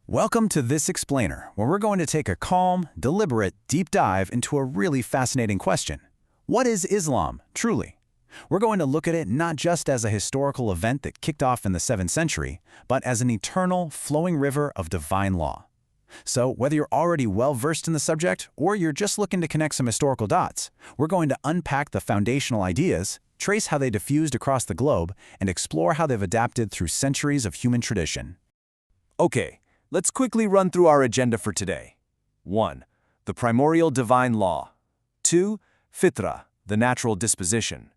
Welcome to This Explainer, where we're going to take a calm, deliberate, deep dive into a really fascinating question. What is Islam, truly? We're going to look at it not just as a historical event that kicked off in the 7th century, but as an eternal, flowing river of divine law. So, whether you're already well-versed in the subject, or you're just looking to connect some historical dots, we're going to unpack the foundational ideas, trace how they diffused across the globe, and explore how they've adapted through centuries of human tradition. Okay, let's quickly run through our agenda for today. 1. The primordial divine law. 2. Fitra, the natural disposition.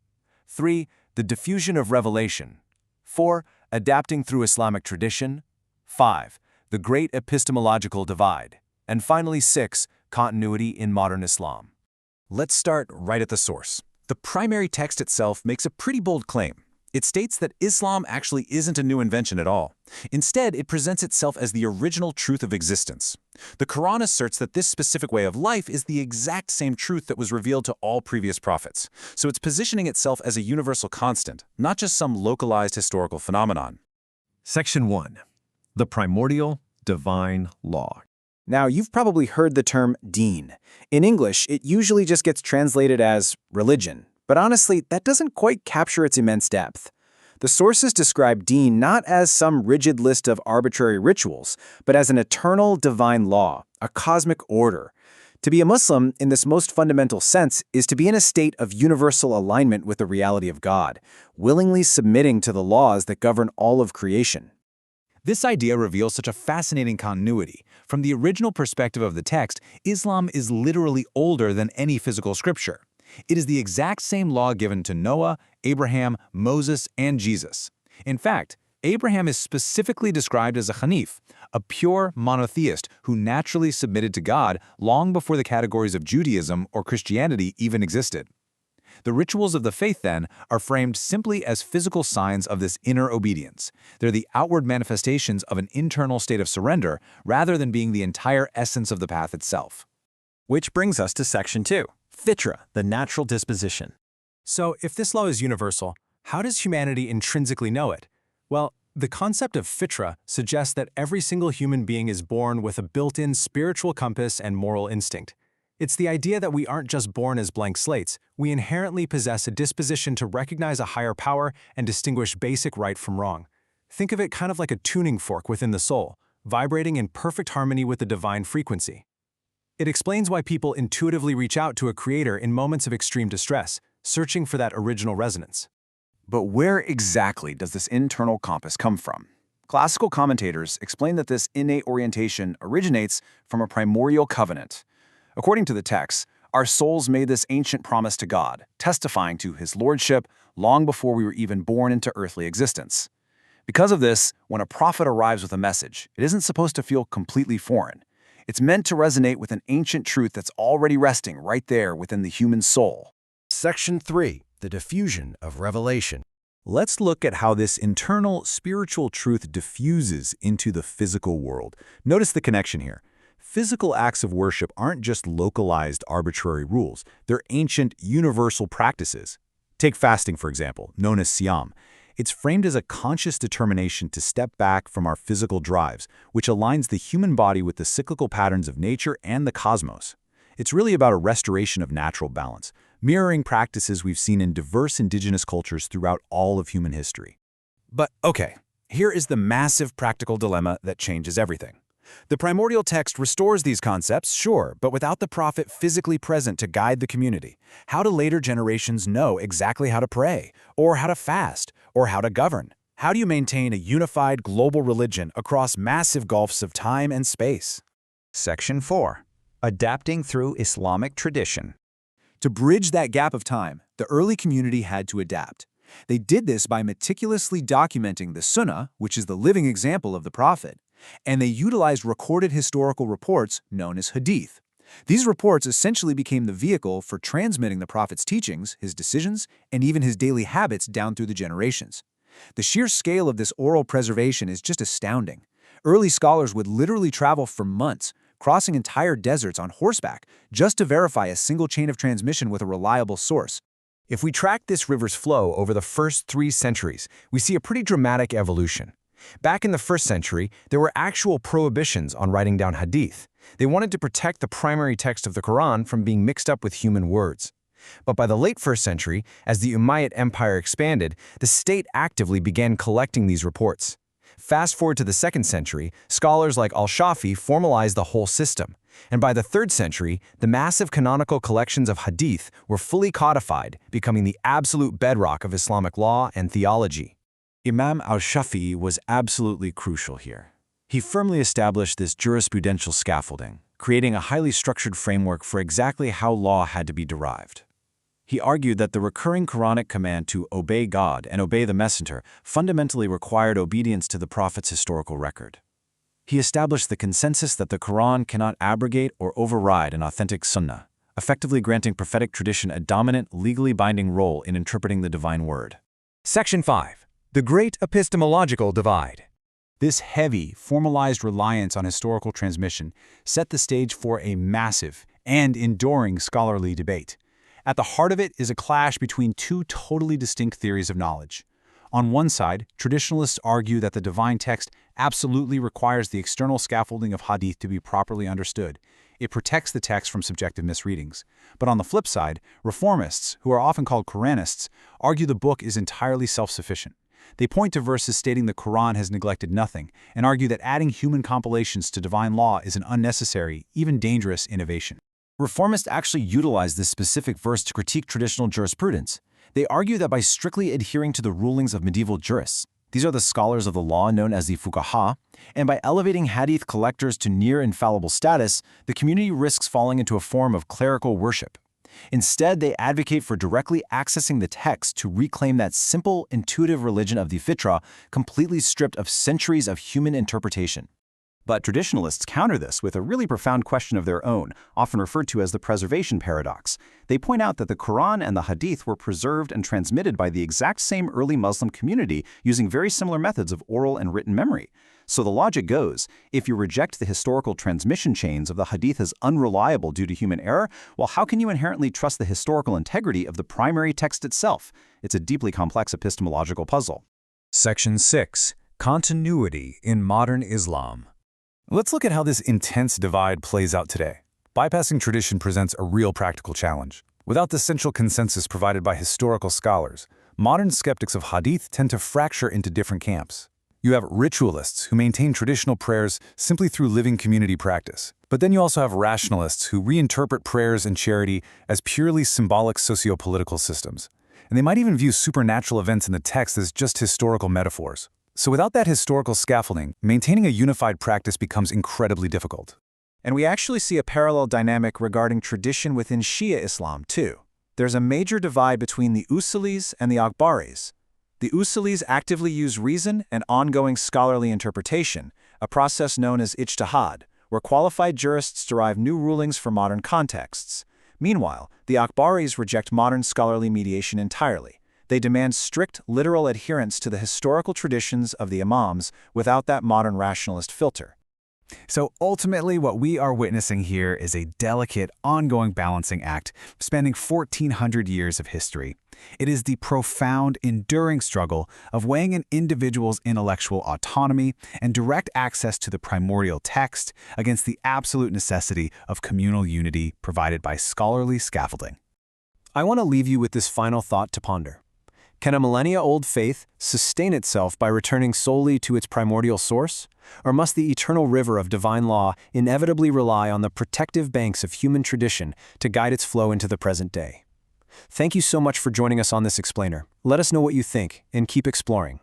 3. The diffusion of revelation. 4. Adapting through Islamic tradition. 5. The great epistemological divide. And finally 6. Continuity in modern Islam. Let's start right at the source. The primary text itself makes a pretty bold claim. It states that Islam actually isn't a new invention at all. Instead, it presents itself as the original truth of existence. The Qur'an asserts that this specific way of life is the exact same truth that was revealed to all previous prophets. So it's positioning itself as a universal constant, not just some localized historical phenomenon. Section 1. The primordial divine law. Now, you've probably heard the term deen. In English, it usually just gets translated as religion. But honestly, that doesn't quite capture its immense depth. The sources describe deen not as some rigid list of arbitrary rituals, but as an eternal divine law, a cosmic order. To be a Muslim, in this most fundamental sense, is to be in a state of universal alignment with the reality of God, willingly submitting to the laws that govern all of creation. This idea reveals such a fascinating continuity. From the original perspective of the text, Islam is literally older than any physical scripture. It is the exact same law given to Noah, Abraham, Moses, and Jesus. In fact, Abraham is specifically described as a Hanif, a pure monotheist who naturally submitted to God long before the categories of Judaism or Christianity even existed. The rituals of the faith, then, are framed simply as physical signs of this inner obedience. They're the outward manifestations of an internal state of surrender rather than being the entire essence of the path itself. Which brings us to Section 2, Fitra, the natural disposition. So, if this law is universal, how does humanity intrinsically know it? Well, the concept of fitra suggests that every single human being is born with a built-in spiritual compass and moral instinct. It's the idea that we aren't just born as blank slates, we inherently possess a disposition to recognize a higher power and distinguish basic right from wrong. Think of it kind of like a tuning fork within the soul, vibrating in perfect harmony with the divine frequency. It explains why people intuitively reach out to a creator in moments of extreme distress, searching for that original resonance. But where exactly does this internal compass come from? Classical commentators explain that this innate orientation originates from a primordial covenant. According to the text, our souls made this ancient promise to God, testifying to His lordship long before we were even born into earthly existence. Because of this, when a prophet arrives with a message, it isn't supposed to feel completely foreign. It's meant to resonate with an ancient truth that's already resting right there within the human soul. Section 3. The diffusion of revelation. Let's look at how this internal spiritual truth diffuses into the physical world. Notice the connection here. Physical acts of worship aren't just localized arbitrary rules. They're ancient, universal practices. Take fasting, for example, known as siyam. It's framed as a conscious determination to step back from our physical drives, which aligns the human body with the cyclical patterns of nature and the cosmos. It's really about a restoration of natural balance, mirroring practices we've seen in diverse indigenous cultures throughout all of human history. But okay, here is the massive practical dilemma that changes everything. The primordial text restores these concepts, sure, but without the prophet physically present to guide the community. How do later generations know exactly how to pray, or how to fast, or how to govern? How do you maintain a unified global religion across massive gulfs of time and space? Section 4. Adapting through Islamic tradition. To bridge that gap of time, the early community had to adapt. They did this by meticulously documenting the Sunnah, which is the living example of the prophet, and they utilized recorded historical reports known as hadith. These reports essentially became the vehicle for transmitting the prophet's teachings, his decisions, and even his daily habits down through the generations. The sheer scale of this oral preservation is just astounding. Early scholars would literally travel for months, crossing entire deserts on horseback, just to verify a single chain of transmission with a reliable source. If we track this river's flow over the first 3 centuries, we see a pretty dramatic evolution. Back in the 1st century, there were actual prohibitions on writing down hadith. They wanted to protect the primary text of the Qur'an from being mixed up with human words. But by the late 1st century, as the Umayyad Empire expanded, the state actively began collecting these reports. Fast forward to the 2nd century, scholars like Al-Shafi formalized the whole system. And by the 3rd century, the massive canonical collections of hadith were fully codified, becoming the absolute bedrock of Islamic law and theology. Imam al-Shafi'i was absolutely crucial here. He firmly established this jurisprudential scaffolding, creating a highly structured framework for exactly how law had to be derived. He argued that the recurring Quranic command to obey God and obey the Messenger fundamentally required obedience to the Prophet's historical record. He established the consensus that the Quran cannot abrogate or override an authentic sunnah, effectively granting prophetic tradition a dominant, legally binding role in interpreting the divine word. Section 5. The Great Epistemological Divide. This heavy, formalized reliance on historical transmission set the stage for a massive and enduring scholarly debate. At the heart of it is a clash between two totally distinct theories of knowledge. On one side, traditionalists argue that the divine text absolutely requires the external scaffolding of hadith to be properly understood. It protects the text from subjective misreadings. But on the flip side, reformists, who are often called Quranists, argue the book is entirely self-sufficient. They point to verses stating the Quran has neglected nothing, and argue that adding human compilations to divine law is an unnecessary, even dangerous innovation. Reformists actually utilize this specific verse to critique traditional jurisprudence. They argue that by strictly adhering to the rulings of medieval jurists, these are the scholars of the law known as the fuqaha, and by elevating hadith collectors to near-infallible status, the community risks falling into a form of clerical worship. Instead, they advocate for directly accessing the text to reclaim that simple, intuitive religion of the fitra, completely stripped of centuries of human interpretation. But traditionalists counter this with a really profound question of their own, often referred to as the preservation paradox. They point out that the Quran and the Hadith were preserved and transmitted by the exact same early Muslim community using very similar methods of oral and written memory. So the logic goes, if you reject the historical transmission chains of the Hadith as unreliable due to human error, well, how can you inherently trust the historical integrity of the primary text itself? It's a deeply complex epistemological puzzle. Section 6. Continuity in Modern Islam. Let's look at how this intense divide plays out today. Bypassing tradition presents a real practical challenge. Without the central consensus provided by historical scholars, modern skeptics of hadith tend to fracture into different camps. You have ritualists who maintain traditional prayers simply through living community practice. But then you also have rationalists who reinterpret prayers and charity as purely symbolic socio-political systems. And they might even view supernatural events in the text as just historical metaphors. So without that historical scaffolding, maintaining a unified practice becomes incredibly difficult. And we actually see a parallel dynamic regarding tradition within Shia Islam, too. There's a major divide between the Usulis and the Akbaris. The Usulis actively use reason and ongoing scholarly interpretation, a process known as ijtihad, where qualified jurists derive new rulings for modern contexts. Meanwhile, the Akbaris reject modern scholarly mediation entirely. They demand strict, literal adherence to the historical traditions of the Imams without that modern rationalist filter. So ultimately, what we are witnessing here is a delicate, ongoing balancing act spanning 1,400 years of history. It is the profound, enduring struggle of weighing an individual's intellectual autonomy and direct access to the primordial text against the absolute necessity of communal unity provided by scholarly scaffolding. I want to leave you with this final thought to ponder. Can a millennia-old faith sustain itself by returning solely to its primordial source? Or must the eternal river of divine law inevitably rely on the protective banks of human tradition to guide its flow into the present day? Thank you so much for joining us on this explainer. Let us know what you think and keep exploring.